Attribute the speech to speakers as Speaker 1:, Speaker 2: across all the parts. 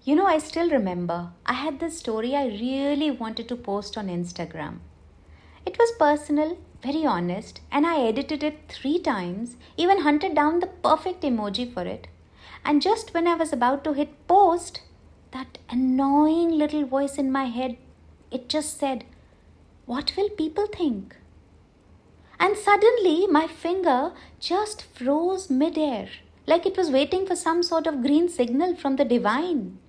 Speaker 1: I still remember I had this story I really wanted to post on Instagram. It was personal, very honest, and I edited it 3 times, even hunted down the perfect emoji for it. And just when I was about to hit post, that annoying little voice in my head, it just said, "What will people think?" And suddenly my finger just froze midair, like it was waiting for some sort of green signal from the divine.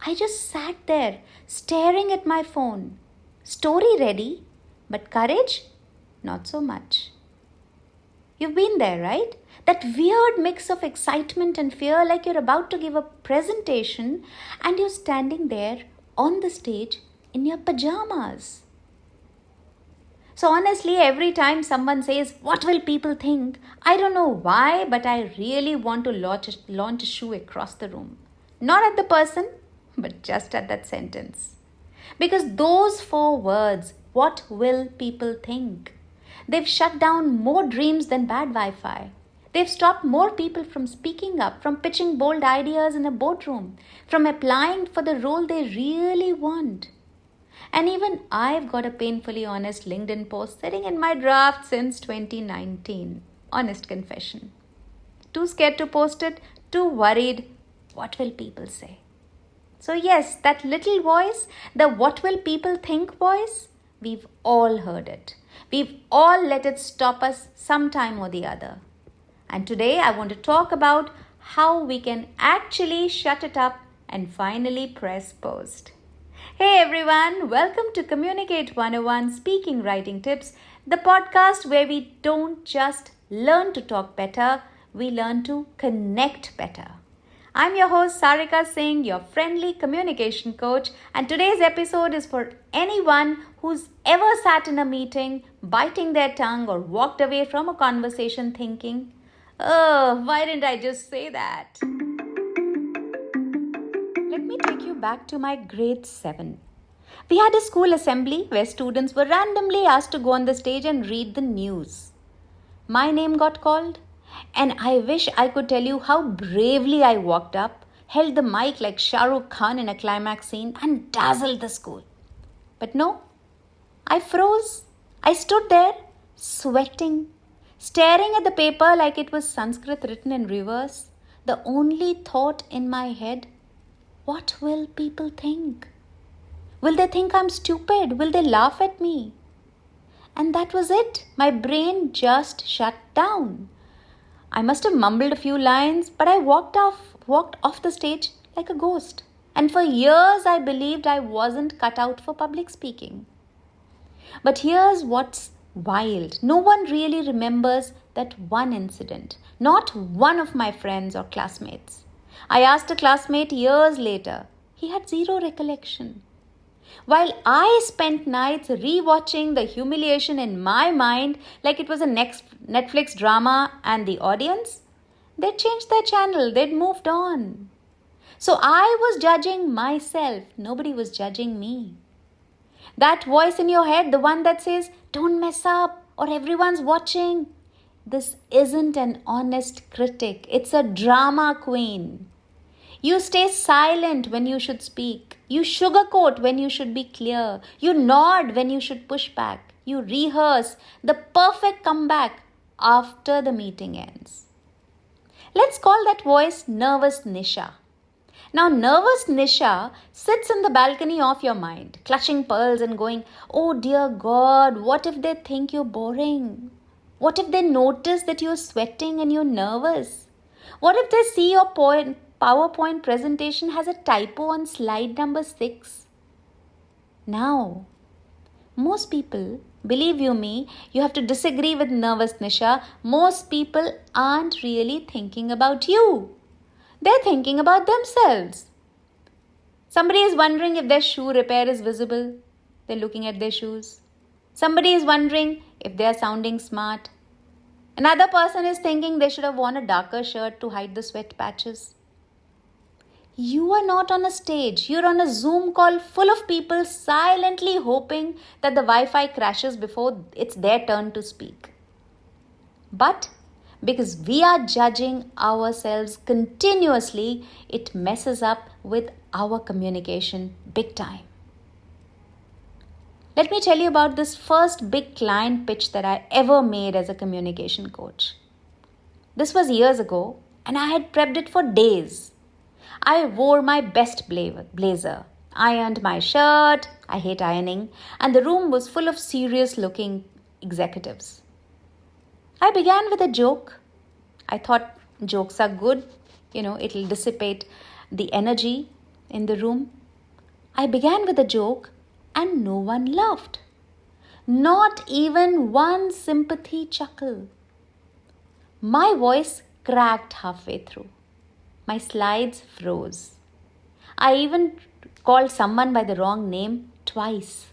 Speaker 1: I just sat there, staring at my phone. Story ready, but courage? Not so much. You've been there, right? That weird mix of excitement and fear, like you're about to give a presentation and you're standing there on the stage in your pajamas. So honestly, every time someone says, "What will people think?" I don't know why, but I really want to launch a shoe across the room. Not at the person, but just at that sentence. Because those 4 words, "what will people think?" they've shut down more dreams than bad Wi Fi. They've stopped more people from speaking up, from pitching bold ideas in a boardroom, from applying for the role they really want. And even I've got a painfully honest LinkedIn post sitting in my draft since 2019. Honest confession. Too scared to post it, too worried. What will people say? So, yes, that little voice, the "what will people think" voice, we've all heard it. We've all let it stop us sometime or the other. And today I want to talk about how we can actually shut it up and finally press post. Hey everyone, welcome to Communicate 101 Speaking Writing Tips, the podcast where we don't just learn to talk better, we learn to connect better. I'm your host Sarika Singh, your friendly communication coach, and today's episode is for anyone who's ever sat in a meeting, biting their tongue, or walked away from a conversation thinking, "Oh, why didn't I just say that?" Let me take you back to my grade 7. We had a school assembly where students were randomly asked to go on the stage and read the news. My name got called, and I wish I could tell you how bravely I walked up, held the mic like Shah Rukh Khan in a climax scene, and dazzled the school. But no, I froze. I stood there, sweating, staring at the paper like it was Sanskrit written in reverse. The only thought in my head, what will people think? Will they think I'm stupid? Will they laugh at me? And that was it. My brain just shut down. I must have mumbled a few lines, but I walked off the stage like a ghost. And for years I believed I wasn't cut out for public speaking. But here's what's wild. No one really remembers that one incident. Not one of my friends or classmates. I asked a classmate years later. He had zero recollection. While I spent nights rewatching the humiliation in my mind like it was a next Netflix drama, and the audience, they'd changed their channel, they'd moved on. So I was judging myself, nobody was judging me. That voice in your head, the one that says, "Don't mess up," or "Everyone's watching," this isn't an honest critic, it's a drama queen. You stay silent when you should speak. You sugarcoat when you should be clear. You nod when you should push back. You rehearse the perfect comeback after the meeting ends. Let's call that voice Nervous Nisha. Now, Nervous Nisha sits in the balcony of your mind, clutching pearls and going, "Oh dear God, what if they think you're boring? What if they notice that you're sweating and you're nervous? What if they see your PowerPoint presentation has a typo on slide number 6? Now, most people, believe you me, you have to disagree with Nervous Nisha, most people aren't really thinking about you. They're thinking about themselves. Somebody is wondering if their shoe repair is visible. They're looking at their shoes. Somebody is wondering if they're sounding smart. Another person is thinking they should have worn a darker shirt to hide the sweat patches. You are not on a stage. You're on a Zoom call full of people silently hoping that the Wi-Fi crashes before it's their turn to speak. But Because we are judging ourselves continuously, it messes up with our communication big time. Let me tell you about this first big client pitch that I ever made as a communication coach. This was years ago, and I had prepped it for days. I wore my best blazer, ironed my shirt, I hate ironing, and the room was full of serious looking executives. I began with a joke. I thought jokes are good, it'll dissipate the energy in the room. I began with a joke and no one laughed. Not even one sympathy chuckle. My voice cracked halfway through. My slides froze. I even called someone by the wrong name twice.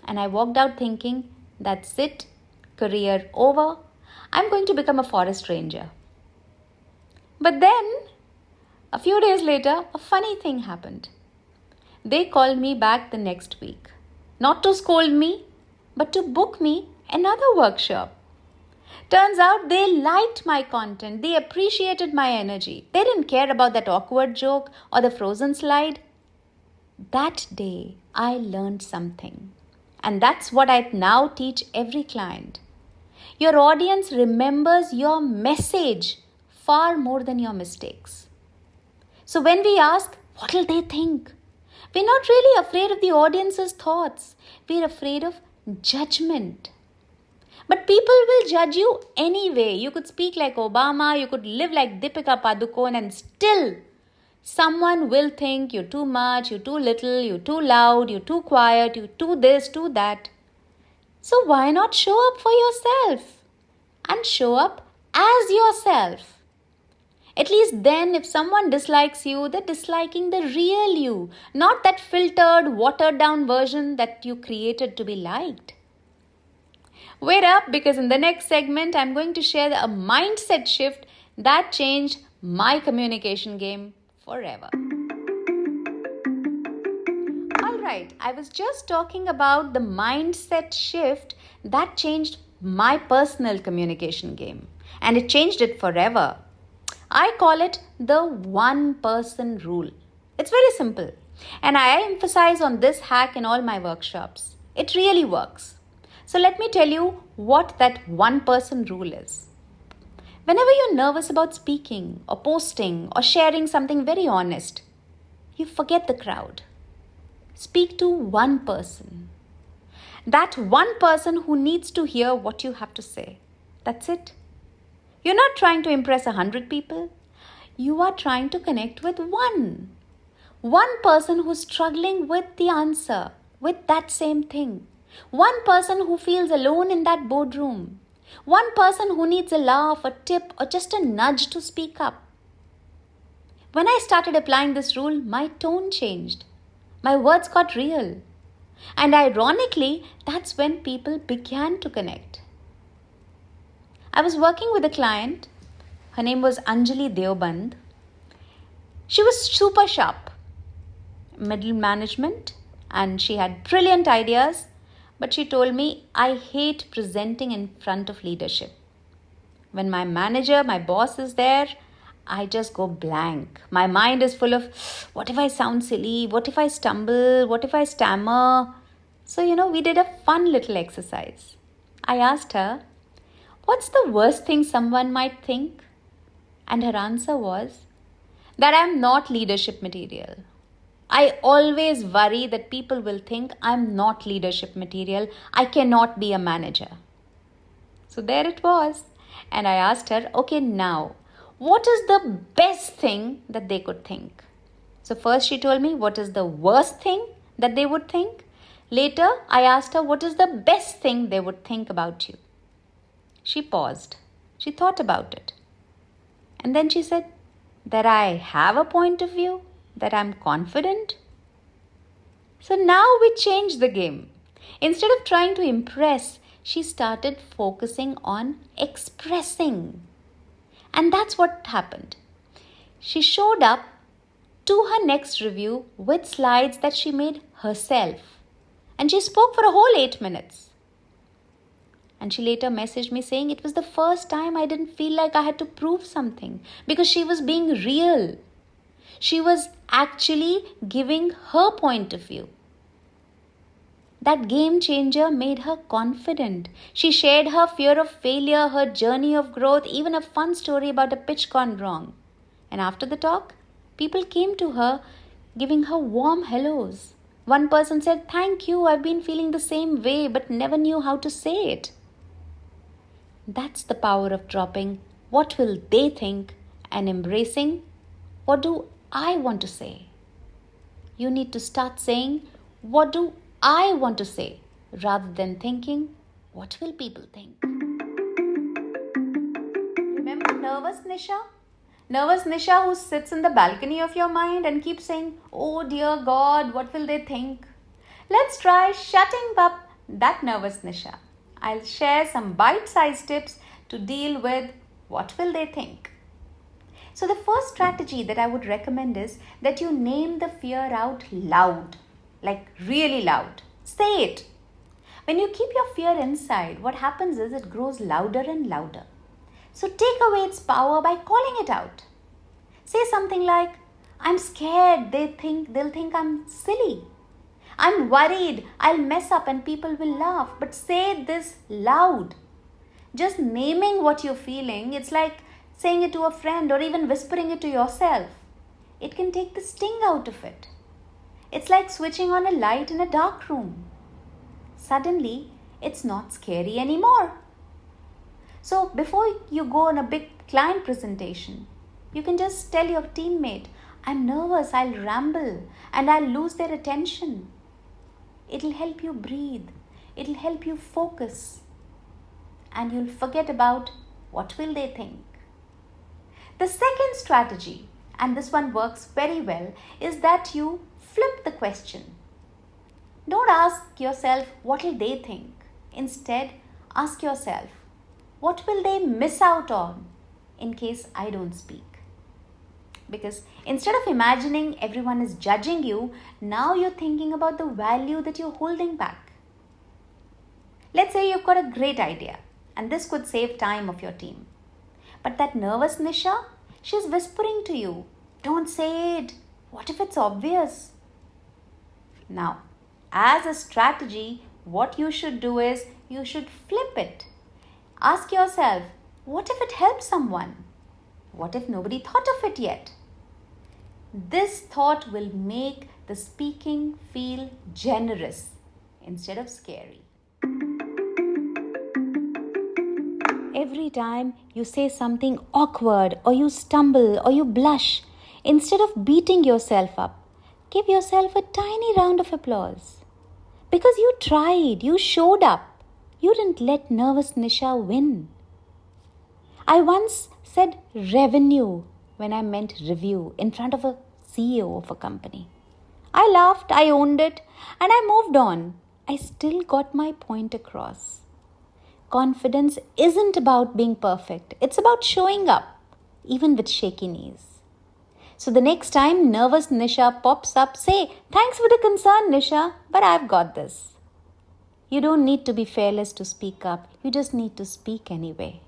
Speaker 1: And I walked out thinking, that's it, career over. I'm going to become a forest ranger. But then, a few days later, a funny thing happened. They called me back the next week. Not to scold me, but to book me another workshop. Turns out they liked my content. They appreciated my energy. They didn't care about that awkward joke or the frozen slide. That day, I learned something. And that's what I now teach every client. Your audience remembers your message far more than your mistakes. So when we ask, what will they think? We're not really afraid of the audience's thoughts. We're afraid of judgment. But people will judge you anyway. You could speak like Obama, you could live like Deepika Padukone, and still someone will think you're too much, you're too little, you're too loud, you're too quiet, you're too this, too that. So why not show up for yourself? And show up as yourself. At least then, if someone dislikes you, they're disliking the real you, not that filtered, watered down version that you created to be liked. Wait up, because in the next segment, I'm going to share a mindset shift that changed my communication game forever. Alright, I was just talking about the mindset shift that changed my personal communication game. And it changed it forever. I call it the one-person rule. It's very simple. And I emphasize on this hack in all my workshops. It really works. So let me tell you what that one-person rule is. Whenever you're nervous about speaking or posting or sharing something very honest, you forget the crowd. Speak to one person. That one person who needs to hear what you have to say. That's it. You're not trying to impress 100 people. You are trying to connect with one. One person who's struggling with the answer, with that same thing. One person who feels alone in that boardroom. One person who needs a laugh, a tip, or just a nudge to speak up. When I started applying this rule, my tone changed. My words got real. And ironically, that's when people began to connect. I was working with a client. Her name was Anjali Deoband. She was super sharp, middle management, and she had brilliant ideas. But she told me, I hate presenting in front of leadership. When my manager, my boss is there, I just go blank. My mind is full of, what if I sound silly? What if I stumble? What if I stammer? So, we did a fun little exercise. I asked her, what's the worst thing someone might think? And her answer was that I'm not leadership material. I always worry that people will think I'm not leadership material. I cannot be a manager. So there it was. And I asked her, okay, now, what is the best thing that they could think? So first she told me, what is the worst thing that they would think? Later, I asked her, what is the best thing they would think about you? She paused. She thought about it. And then she said, that I have a point of view, that I'm confident. So now we changed the game. Instead of trying to impress, she started focusing on expressing. And that's what happened. She showed up to her next review with slides that she made herself. And she spoke for a whole 8 minutes. And she later messaged me saying it was the first time I didn't feel like I had to prove something because she was being real. She was actually giving her point of view. That game changer made her confident. She shared her fear of failure, her journey of growth, even a fun story about a pitch gone wrong. And after the talk, people came to her giving her warm hellos. One person said, "Thank you, I've been feeling the same way but never knew how to say it." That's the power of dropping "what will they think" and embracing "what do I want to say." You need to start saying "what do I want to say" rather than thinking "what will people think." Remember nervous Nisha? Nervous Nisha who sits in the balcony of your mind and keeps saying, "Oh dear God, what will they think?" Let's try shutting up that nervous Nisha. I'll share some bite-sized tips to deal with what will they think. So the first strategy that I would recommend is that you name the fear out loud, like really loud. Say it. When you keep your fear inside, what happens is it grows louder and louder. So take away its power by calling it out. Say something like, "I'm scared, they'll think I'm silly. I'm worried, I'll mess up and people will laugh." But say this loud. Just naming what you're feeling, it's like saying it to a friend or even whispering it to yourself. It can take the sting out of it. It's like switching on a light in a dark room. Suddenly, it's not scary anymore. So before you go on a big client presentation, you can just tell your teammate, "I'm nervous, I'll ramble and I'll lose their attention." It'll help you breathe. It'll help you focus. And you'll forget about what will they think. The second strategy, and this one works very well, is that you flip the question. Don't ask yourself, "what will they think?" Instead, ask yourself, "what will they miss out on in case I don't speak?" Because instead of imagining everyone is judging you, now you're thinking about the value that you're holding back. Let's say you've got a great idea, and this could save time of your team. But that nervous Nisha, she's whispering to you, "Don't say it. What if it's obvious?" Now, as a strategy, what you should do is you should flip it. Ask yourself, what if it helps someone? What if nobody thought of it yet? This thought will make the speaking feel generous instead of scary. Every time you say something awkward or you stumble or you blush, instead of beating yourself up, give yourself a tiny round of applause. Because you tried, you showed up. You didn't let nervous Nisha win. I once said revenue when I meant review in front of a CEO of a company. I laughed, I owned it, and I moved on. I still got my point across. Confidence isn't about being perfect. It's about showing up, even with shaky knees. So the next time nervous Nisha pops up, say, "Thanks for the concern, Nisha, but I've got this." You don't need to be fearless to speak up. You just need to speak anyway.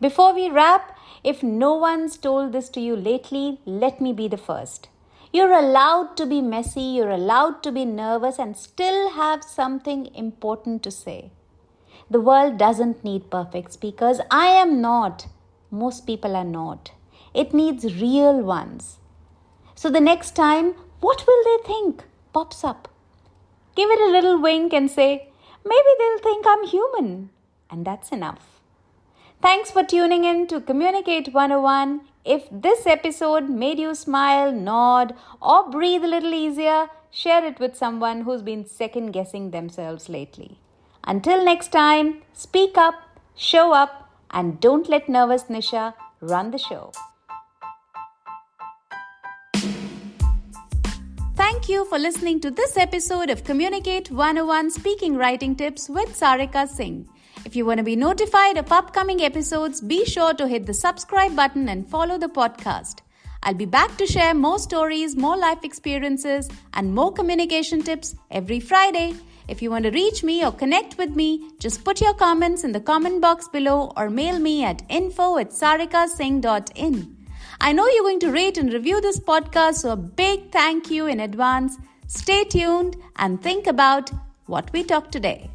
Speaker 1: Before we wrap, if no one's told this to you lately, let me be the first. You're allowed to be messy, you're allowed to be nervous and still have something important to say. The world doesn't need perfect speakers. I am not. Most people are not. It needs real ones. So the next time, "what will they think?" pops up. Give it a little wink and say, "Maybe they'll think I'm human." And that's enough. Thanks for tuning in to Communicate 101. If this episode made you smile, nod, or breathe a little easier, share it with someone who's been second guessing themselves lately. Until next time, speak up, show up, and don't let nervous Nisha run the show. Thank you for listening to this episode of Communicate 101 Speaking Writing Tips with Sarika Singh. If you want to be notified of upcoming episodes, be sure to hit the subscribe button and follow the podcast. I'll be back to share more stories, more life experiences, and more communication tips every Friday. If you want to reach me or connect with me, just put your comments in the comment box below or mail me at info@sarikasingh.in. I know you're going to rate and review this podcast, so a big thank you in advance. Stay tuned and think about what we talked today.